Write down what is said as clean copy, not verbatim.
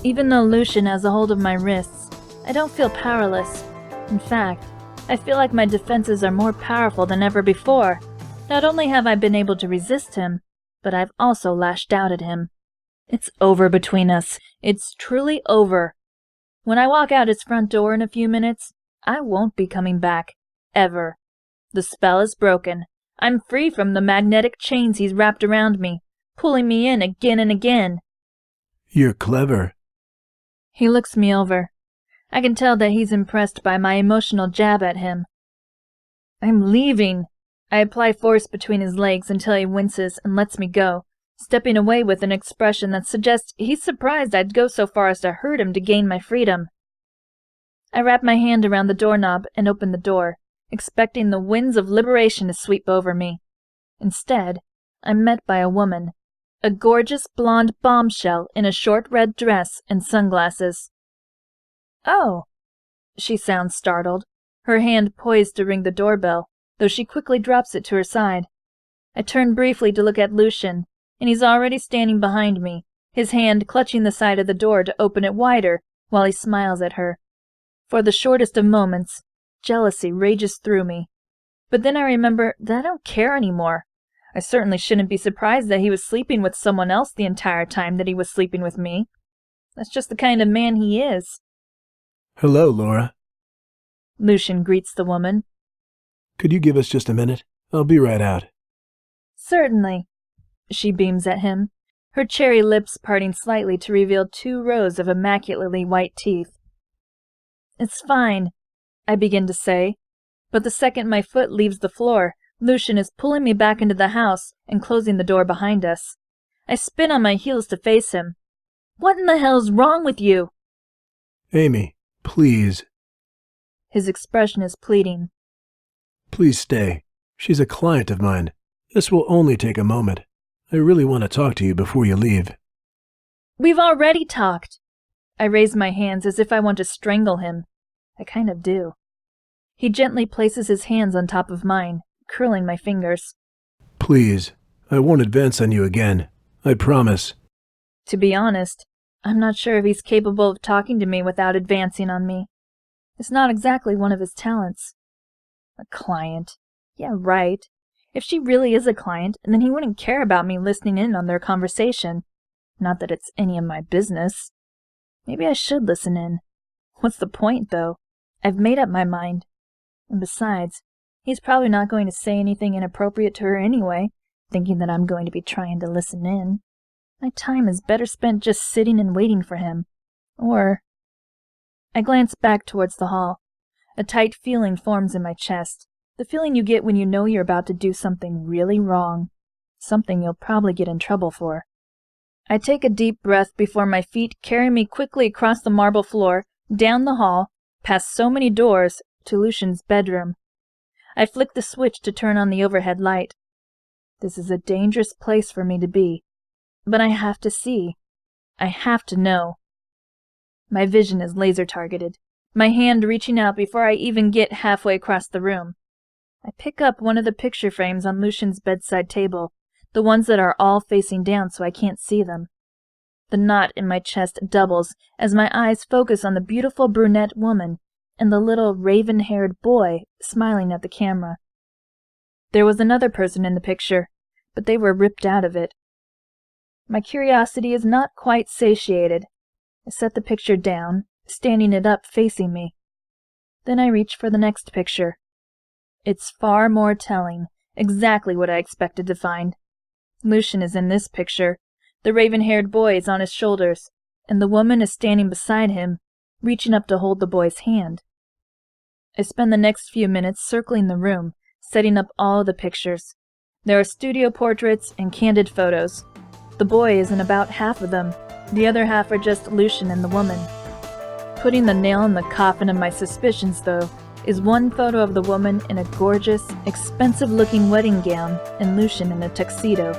Even though Lucian has a hold of my wrists, I don't feel powerless. In fact, I feel like my defenses are more powerful than ever before. Not only have I been able to resist him, but I've also lashed out at him. It's over between us. It's truly over. When I walk out his front door in a few minutes, I won't be coming back. Ever. The spell is broken. I'm free from the magnetic chains he's wrapped around me, pulling me in again and again. You're clever. He looks me over. I can tell that he's impressed by my emotional jab at him. I'm leaving. I apply force between his legs until he winces and lets me go, stepping away with an expression that suggests he's surprised I'd go so far as to hurt him to gain my freedom. I wrap my hand around the doorknob and open the door, expecting the winds of liberation to sweep over me. Instead, I'm met by a woman, a gorgeous blonde bombshell in a short red dress and sunglasses. "Oh," she sounds startled, her hand poised to ring the doorbell, though she quickly drops it to her side. I turn briefly to look at Lucian, and he's already standing behind me, his hand clutching the side of the door to open it wider while he smiles at her. For the shortest of moments, jealousy rages through me. But then I remember that I don't care anymore. I certainly shouldn't be surprised that he was sleeping with someone else the entire time that he was sleeping with me. That's just the kind of man he is. Hello, Laura. Lucian greets the woman. Could you give us just a minute? I'll be right out. Certainly. She beams at him, her cherry lips parting slightly to reveal 2 rows of immaculately white teeth. It's fine, I begin to say, but the second my foot leaves the floor, Lucian is pulling me back into the house and closing the door behind us. I spin on my heels to face him. What in the hell's wrong with you? Amy, please. His expression is pleading. Please stay. She's a client of mine. This will only take a moment. I really want to talk to you before you leave. We've already talked. I raise my hands as if I want to strangle him. I kind of do. He gently places his hands on top of mine, curling my fingers. Please, I won't advance on you again. I promise. To be honest, I'm not sure if he's capable of talking to me without advancing on me. It's not exactly one of his talents. A client. Yeah, right. If she really is a client, then he wouldn't care about me listening in on their conversation. Not that it's any of my business. Maybe I should listen in. What's the point, though? I've made up my mind. And besides, he's probably not going to say anything inappropriate to her anyway, thinking that I'm going to be trying to listen in. My time is better spent just sitting and waiting for him. Or... I glance back towards the hall. A tight feeling forms in my chest. The feeling you get when you know you're about to do something really wrong. Something you'll probably get in trouble for. I take a deep breath before my feet carry me quickly across the marble floor, down the hall, past so many doors, to Lucian's bedroom. I flick the switch to turn on the overhead light. This is a dangerous place for me to be. But I have to see. I have to know. My vision is laser-targeted, my hand reaching out before I even get halfway across the room. I pick up one of the picture frames on Lucian's bedside table, the ones that are all facing down so I can't see them. The knot in my chest doubles as my eyes focus on the beautiful brunette woman and the little raven-haired boy smiling at the camera. There was another person in the picture, but they were ripped out of it. My curiosity is not quite satiated. I set the picture down, standing it up facing me. Then I reach for the next picture. It's far more telling, exactly what I expected to find. Lucian is in this picture, the raven-haired boy is on his shoulders, and the woman is standing beside him, reaching up to hold the boy's hand. I spend the next few minutes circling the room, setting up all the pictures. There are studio portraits and candid photos. The boy is in about half of them. The other half are just Lucian and the woman. Putting the nail in the coffin of my suspicions, though, is one photo of the woman in a gorgeous, expensive-looking wedding gown and Lucian in a tuxedo.